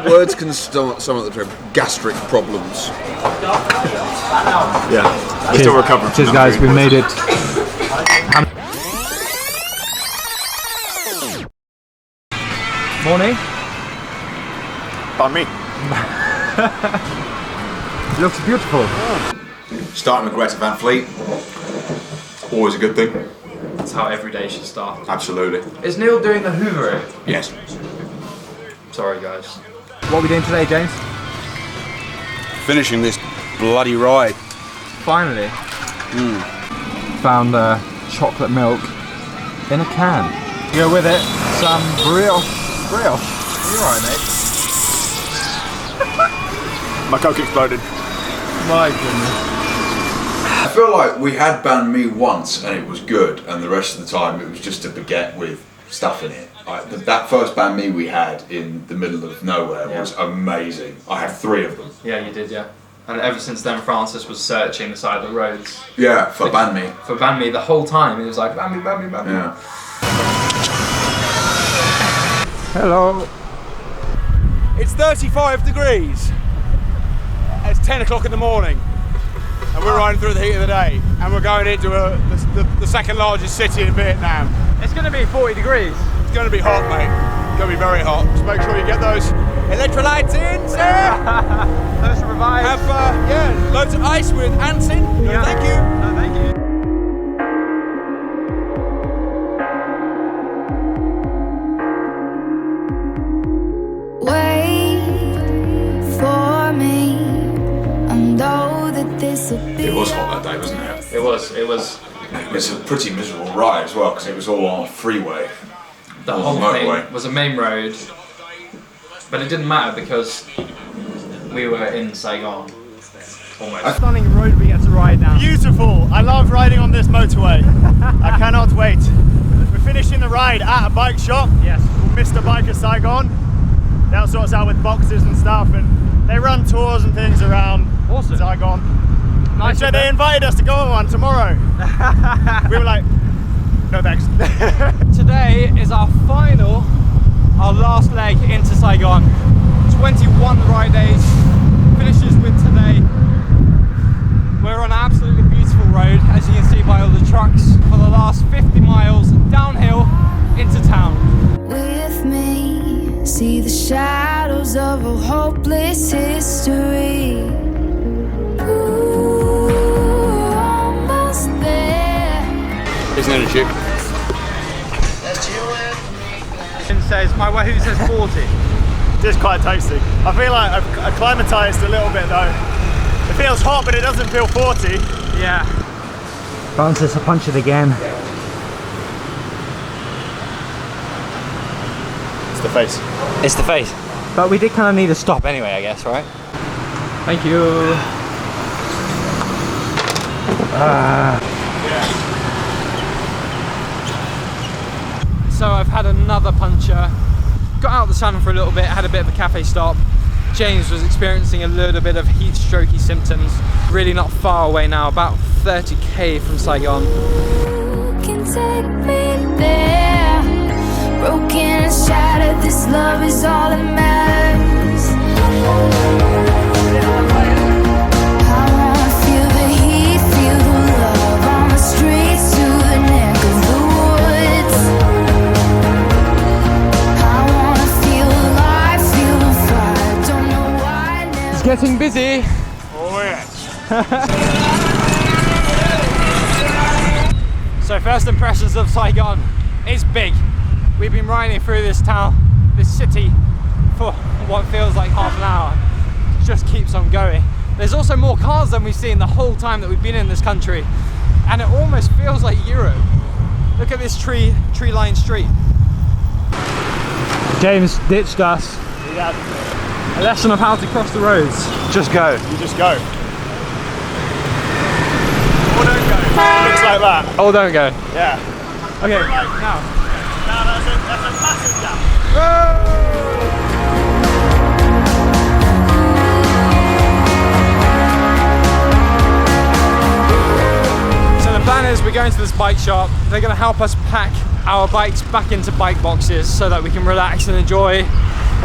Words can sum up the trip. Gastric problems. Yeah. We're still recovering. Cheers, guys. We made it. Morning. Pardon me. Looks beautiful. Starting with Greta Van Fleet. Always a good thing. That's how every day should start. Absolutely. Is Neil doing the hoovering? Yes. Sorry, guys. What are we doing today, James? Finishing this bloody ride. Finally. Found chocolate milk in a can. Go with it. Some brioche. Brioche. You're right, mate. My Coke exploded. My goodness. I feel like we had banh mi once and it was good, and the rest of the time it was just a baguette with stuff in it. That first banh mi we had in the middle of nowhere was amazing. I had 3 of them. Yeah, you did, yeah. And ever since then, Francis was searching the side of the roads. Yeah, for banh mi. For banh mi the whole time. He was like, banh mi, banh mi, banh mi. Yeah. Hello. It's 35 degrees. It's 10 o'clock in the morning. And we're riding through the heat of the day. And we're going into the second largest city in Vietnam. It's going to be 40 degrees. It's going to be hot, mate. It's going to be very hot. Just make sure you get those electrolytes in, sir. Those are revived. Have loads of ice with ants in. Yeah. Thank you. No, thank you. It was hot that day, wasn't it? It was. It's a pretty miserable ride as well because it was all on a freeway. The whole thing was a main road, but it didn't matter because we were in Saigon. Almost. Stunning road we get to ride now. Beautiful. I love riding on this motorway. I cannot wait. We're finishing the ride at a bike shop. Yes. Called Mr. Biker Saigon. They'll sort us out with boxes and stuff, and they run tours and things around Awesome. Saigon. Nice. So they invited us to go on one tomorrow. We were like, no thanks. Today is our last leg into Saigon. 21 ride days, finishes with today. We're on an absolutely beautiful road, as you can see by all the trucks, for the last 50 miles downhill into town. With me, see the shadows of a hopeless history. Ooh, almost there. Isn't it a chip? Says my Wahoo says 40. Just quite tasty. I feel like I've acclimatized a little bit though. It feels hot, but it doesn't feel 40. Yeah. Francis, I punched it again. It's the face. It's the face. But we did kind of need a stop anyway, I guess, right? Thank you. So I've had another puncture. Got out of the sun for a little bit, had a bit of a cafe stop. James was experiencing a little bit of heat strokey symptoms. Really not far away now, about 30k from Saigon. You can take me there. Broken and shattered, this love is all that matters. I wanna feel the heat, feel the love on the streets to the neck of the woods. I wanna feel alive, feel the fire, don't know why I never. It's getting busy. Oh yes. So first impressions of Saigon, it's big. We've been riding through this town, this city, for what feels like half an hour. It just keeps on going. There's also more cars than we've seen the whole time that we've been in this country. And it almost feels like Europe. Look at this tree-lined street. James ditched us. Yeah. A lesson of how to cross the roads. Just go. You just go. Or don't go. Looks like that. Oh, don't go. Yeah. Okay, now. Now that's a massive gap. So the plan is we're going to this bike shop. They're going to help us pack our bikes back into bike boxes so that we can relax and enjoy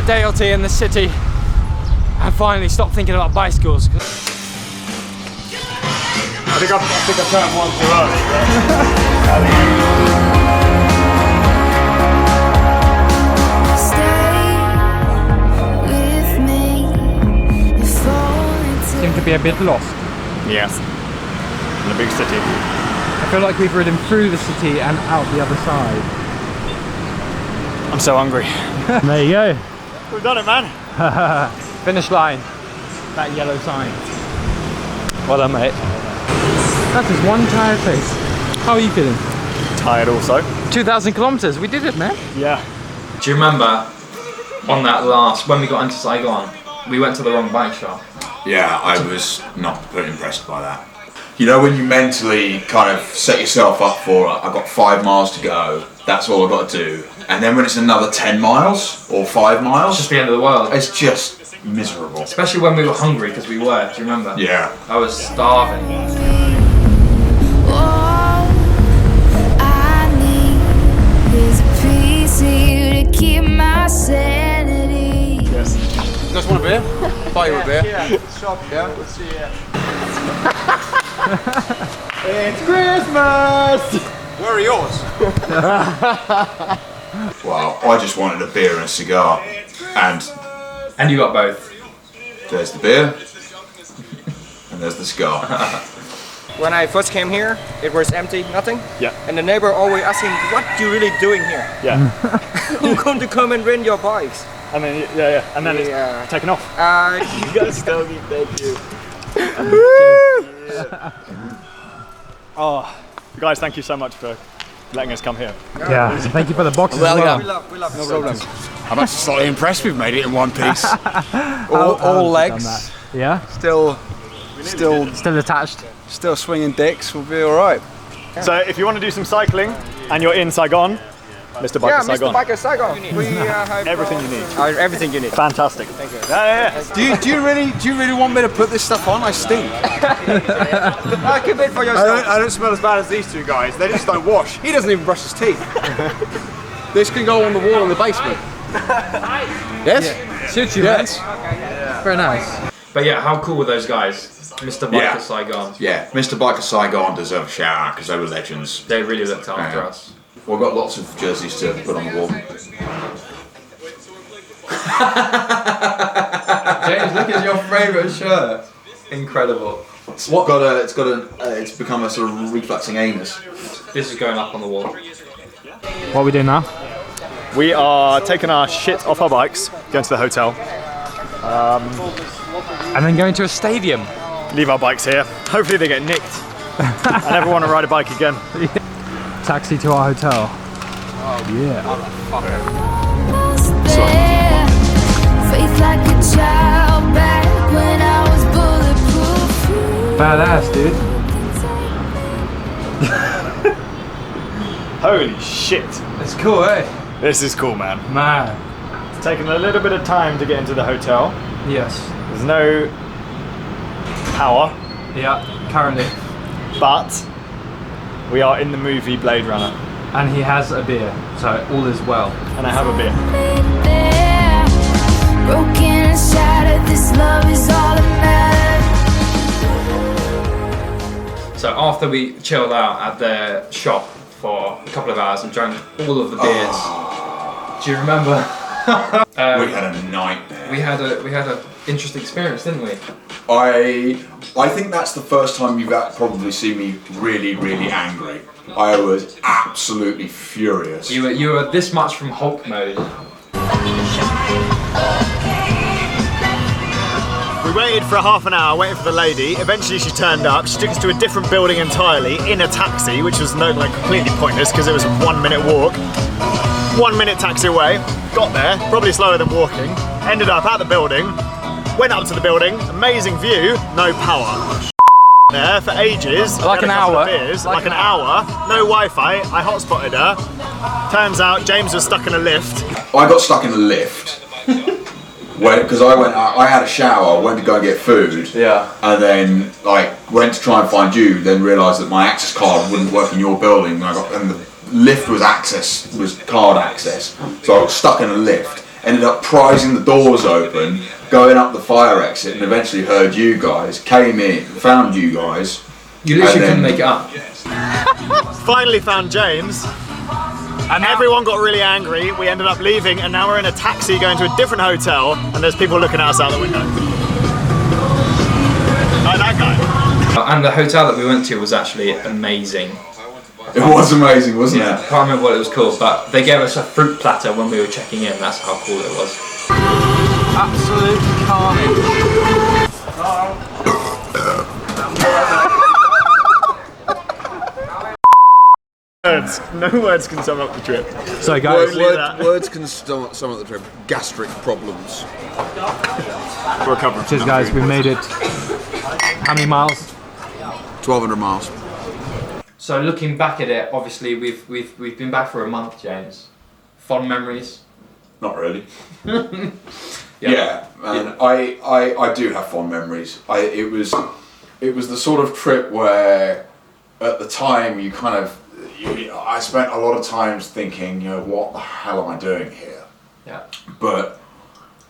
a day or two in the city and finally stop thinking about bicycles. I think I turned one too early. Seem to be a bit lost. Yes, in a big city. I feel like we've ridden through the city and out the other side. I'm so hungry. There you go. We've done it, man. Finish line. That yellow sign. Well done, mate. That is one tired face. How are you feeling? Tired also. 2,000 kilometers. We did it, man. Yeah. Do you remember on that last, when we got into Saigon, we went to the wrong bike shop? Yeah, I was not very impressed by that. You know, when you mentally kind of set yourself up for, I've got 5 miles to go, that's all I've got to do. And then when it's another 10 miles or 5 miles, It's just the end of the world. it's just miserable. Especially when we were hungry, because we were, do you remember? Yeah. I was starving. All I need is a piece of you to keep my sanity. Yes. You guys want a beer? Buy you a beer. Yeah. Let's see. It's Christmas. Where are yours? Well, I just wanted a beer and a cigar. And And you got both. there's the beer. And there's the cigar. When I first came here, it was empty, nothing. Yeah. And the neighbor always asking, what you really doing here? Yeah. Who's going to come and rent your bikes? And then yeah. And then Yeah. it's taken off. You guys tell me, thank you. Oh, guys, thank you so much for letting us come here. Yeah. Thank you for the boxes as well. We love No problem. I'm actually slightly impressed we've made it in one piece. all legs, Yeah. still Still attached. swinging dicks. We'll be all right. So if you want to do some cycling and you're in Saigon, Mr. Biker Yeah, Saigon. Mr. Biker Saigon. We have Everything you need. everything you need. Fantastic. Thank you. Yeah. Do you really want me to put this stuff on? I stink. I'll keep it for yourself. I don't smell as bad as these two guys. They just don't wash. He doesn't even brush his teeth. This can go on the wall in the basement. Yes? Suits you, Yes. man. Very nice. But yeah, how cool were those guys? Mr. Biker Yeah. Saigon. Yeah, Mr. Biker Saigon deserve a shout out because they were legends. They really looked after Yeah. us. We've got lots of jerseys to put on the wall. James, look at your favourite shirt. Incredible. It's become a sort of reflexing anus. This is going up on the wall. What are we doing now? We are taking our shit off our bikes, going to the hotel, And then going to a stadium. leave our bikes here. Hopefully they get nicked. I never want to ride a bike again. Taxi to our hotel. Yeah. There, faith like a child back when I was bulletproof. Badass, dude. Holy shit. It's cool, eh? This is cool, man. Man. It's taken a little bit of time to get into the hotel. Yes. There's no power, Yeah, currently. but we are in the movie Blade Runner, And he has a beer, so all is well. and I have a beer. There, broken and shattered, this love is all that matters. So after we chilled out at the shop for a couple of hours and drank all of the beers, do you remember? We had a nightmare. We had a interesting experience, didn't we? I think that's the first time you've probably seen me really, really angry. I was absolutely furious. You were this much from Hulk mode. We waited for a half an hour, waiting for the lady. Eventually she turned up. She took us to a different building entirely in a taxi, which was completely pointless because it was a 1 minute walk. 1 minute taxi away. Got there, probably slower than walking. Ended up at the building. Went up to the building. Amazing view, no power. There for ages. Like had an a couple hour. of beers, like an hour. No Wi-Fi. I hotspotted her. Turns out James was stuck in a lift. I got stuck in the lift. Because I had a shower, went to go and get food, and then went to try and find you. Then realised that my access card wouldn't work in your building, and the lift was card access, so I got stuck in a lift. ended up prising the doors open, going up the fire exit, and eventually heard you guys, came in, found you guys. You literally couldn't make it up. Finally found James. And everyone got really angry. We ended up leaving, and now we're in a taxi going to a different hotel, and there's people looking at us out the window. Like that guy. And the hotel that we went to was actually amazing. It was amazing, wasn't I it? can't remember what it was called, but they gave us a fruit platter when we were checking in. That's how cool it was. Absolute carnage. No words can sum up the trip. So guys, Words can sum up the trip. Gastric problems. We're covering. cheers guys, we made it. How many miles? 1,200 miles. So looking back at it, obviously we've been back for a month, James. Fond memories. Not really. Yeah, man. I do have fond memories. It was the sort of trip where, at the time, I spent a lot of times thinking, what the hell am I doing here? Yeah. But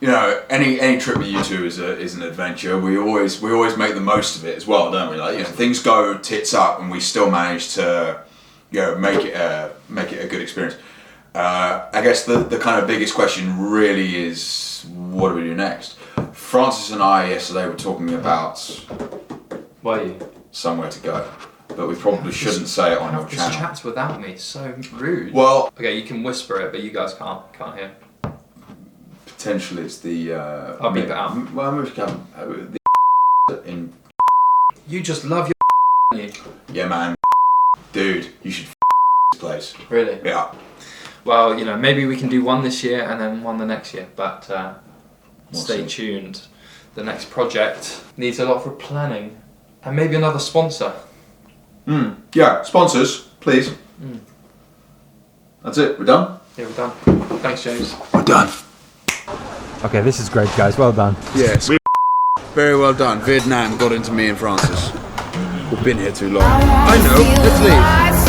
any trip with you two is an adventure. We always make the most of it as well, don't we? Like, things go tits up, and we still manage to make it a good experience. I guess the kind of biggest question really is, what do we do next? Francis and I yesterday were talking about somewhere to go, but we probably shouldn't say it on your This channel. chat's without me. It's so rude. Well, okay, you can whisper it, but you guys can't hear. potentially it's the. I'll beep it out. Well, maybe we can. In. You just love your. Yeah, man. Dude, you should this place. Really? Yeah. Well, maybe we can do one this year and then one the next year, but We'll stay see. tuned. The next project needs a lot of planning and maybe another sponsor. Yeah, sponsors, please. That's it, we're done? Yeah, we're done. Thanks, James. We're done. Okay, this is great guys, well done. Yes. Very well done. Vietnam got into me and Francis. We've been here too long. I know. Let's leave.